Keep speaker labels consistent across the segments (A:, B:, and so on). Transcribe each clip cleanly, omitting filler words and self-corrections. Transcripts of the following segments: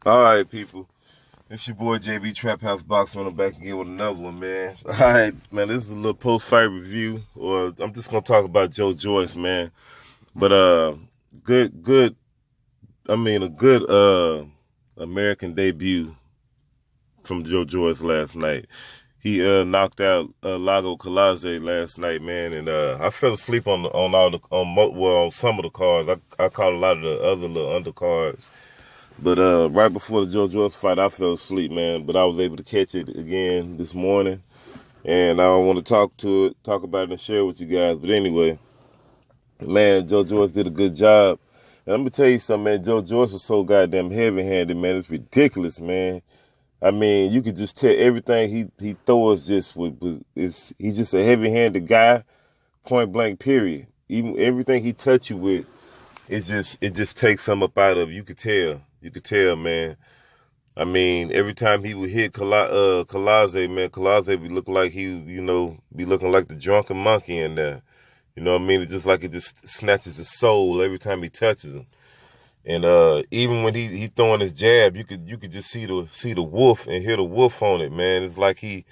A: All right, people. It's your boy JB Trap House Boxer. I'm back again with another one, man. All right, man. This is a little post-fight review, or I'm just gonna talk about Joyce, man. But good. I mean, a good American debut from Joyce last night. He knocked out Kiladze last night, man, and I fell asleep on on some of the cards. I caught a lot of the other little undercards. But right before the Joyce fight, I fell asleep, man. But I was able to catch it again this morning, and I want to talk about it, and share it with you guys. But anyway, man, Joyce did a good job. And I'm gonna tell you something, man. Joyce is so goddamn heavy-handed, man. It's ridiculous, man. I mean, you could just tell everything he throws he's just a heavy-handed guy, point blank. Period. Even everything he touch you with, it just takes some up out of you. You could tell, man. I mean, every time he would hit Kiladze, man, Kiladze be looking like be looking like the drunken monkey in there. You know what I mean? It's just like it just snatches his soul every time he touches him. And even when he throwing his jab, you could just see the wolf and hear the wolf on it, man. It's like he's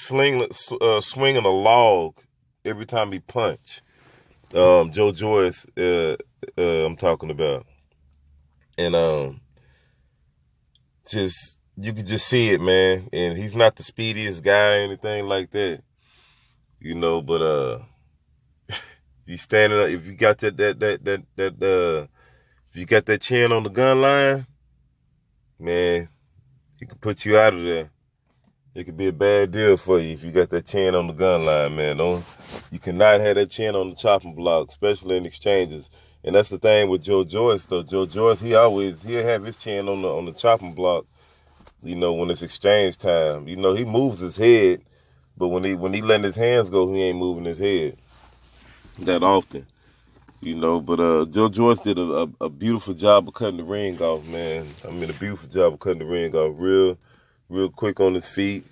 A: swinging a log every time he punch. Joyce, I'm talking about, and just you could just see it, man. And he's not the speediest guy or anything like that, But you standing up, if you got if you got that chin on the gun line, man, he could put you out of there. It could be a bad deal for you if you got that chin on the gun line, man. You cannot have that chin on the chopping block, especially in exchanges. And that's the thing with Joyce, though. Joyce, he'll have his chin on the chopping block, when it's exchange time. He moves his head, but when he letting his hands go, he ain't moving his head that often. But Joyce did a beautiful job of cutting the ring off, man. I mean, a beautiful job of cutting the ring off, real quick on his feet.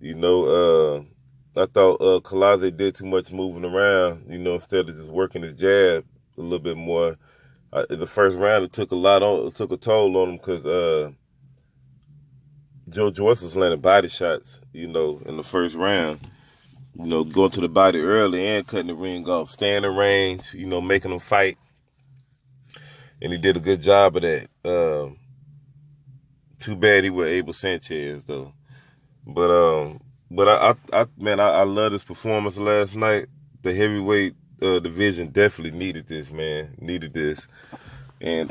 A: I thought Kiladze did too much moving around, instead of just working his jab a little bit more. The first round, it took a toll on him because Joyce was landing body shots, in the first round. Going to the body early and cutting the ring off, staying in range, making them fight. And he did a good job of that. Too bad he was Abel Sanchez, though. But I love his performance last night. The heavyweight division definitely needed this, man. Needed this. And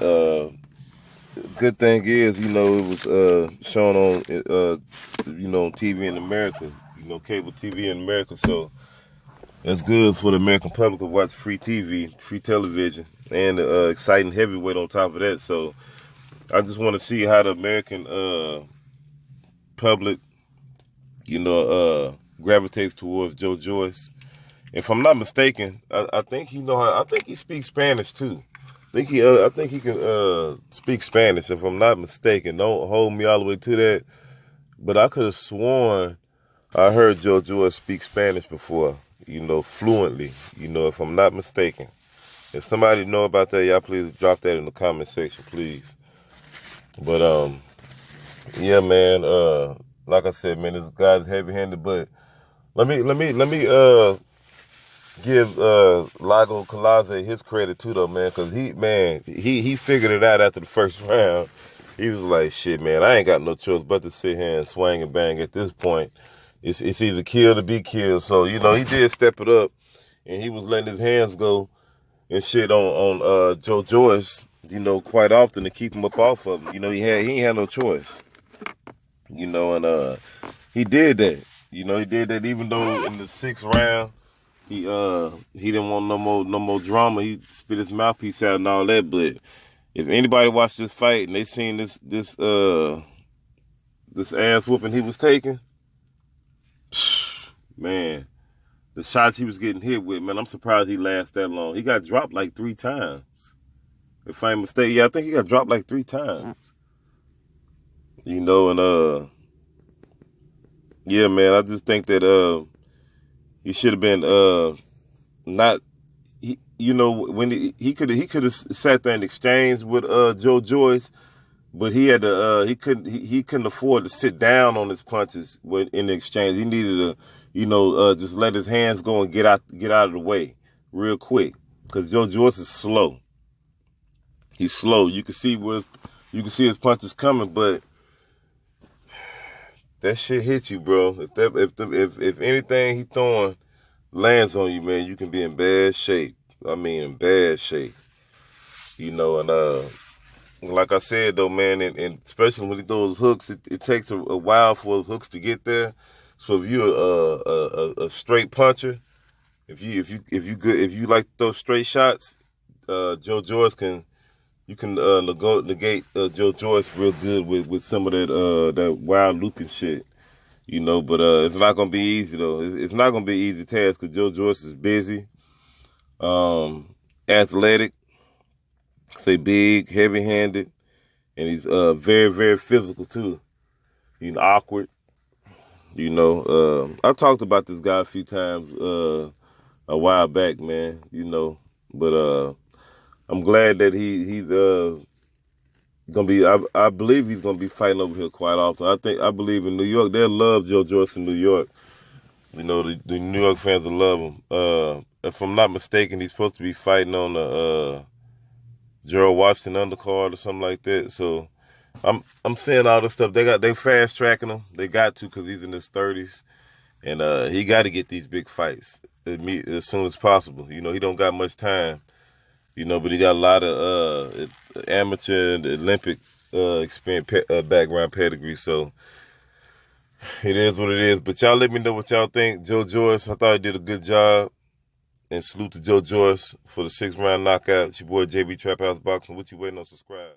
A: good thing is, it was shown on on TV in America, cable TV in America. So that's good for the American public to watch free TV, free television, and exciting heavyweight on top of that. So I just want to see how the American public, gravitates towards Joyce. If I'm not mistaken, I think I think he speaks Spanish too. I think he can speak Spanish. If I'm not mistaken, don't hold me all the way to that. But I could have sworn I heard Joyce speak Spanish before, fluently. If I'm not mistaken. If somebody know about that, y'all please drop that in the comment section, please. But yeah, man. Like I said, man, this guy's heavy-handed. But let me give Lago Kiladze his credit too, though, man, because he figured it out after the first round. He was like, shit, man, I ain't got no choice but to sit here and swing and bang at this point. It's either kill or be killed. So, he did step it up, and he was letting his hands go and shit on Joyce, quite often to keep him up off of him. He ain't had no choice. And he did that. He did that even though in the sixth round, he didn't want no more drama. He spit his mouthpiece out and all that. But if anybody watched this fight and they seen this ass whooping he was taking, man, the shots he was getting hit with, man, I'm surprised he lasted that long. He got dropped like 3 times. If I'm mistaken, yeah, I think he got dropped like 3 times. And yeah, man, I just think that he should have been not you know, when he could have sat there and exchanged with Joe Joyce, but he had to he couldn't afford to sit down on his punches in the exchange. He needed to, just let his hands go and get out of the way real quick, because Joe Joyce is slow. He's slow. You can see his punches coming, but that shit hit you, bro. If anything he throwing lands on you, man, you can be in bad shape. I mean, in bad shape. And like I said though, man, and especially when he throws hooks, it takes a while for his hooks to get there. So if you're a straight puncher, if you like to throw straight shots, Joe Joyce can negate Joe Joyce real good with some of that wild looping shit. But it's not gonna be easy though. It's not gonna be an easy task because Joe Joyce is busy, athletic, say big, heavy-handed, and he's very, very physical too. Awkward. I talked about this guy a few times a while back, man. But I'm glad that he's gonna be. I believe he's gonna be fighting over here quite often. I believe in New York they'll love Joe Joyce in New York. The New York fans will love him. If I'm not mistaken, he's supposed to be fighting on the Gerald Washington undercard or something like that. So I'm seeing all this stuff. They fast tracking him. They got to, because he's in his 30s, and he got to get these big fights as soon as possible. He don't got much time. But he got a lot of amateur and Olympic experience, background pedigree. So it is what it is. But y'all let me know what y'all think. Joe Joyce, I thought he did a good job. And salute to Joe Joyce for the 6-round knockout. It's your boy JB Trap House Boxing. What you waiting on? Subscribe.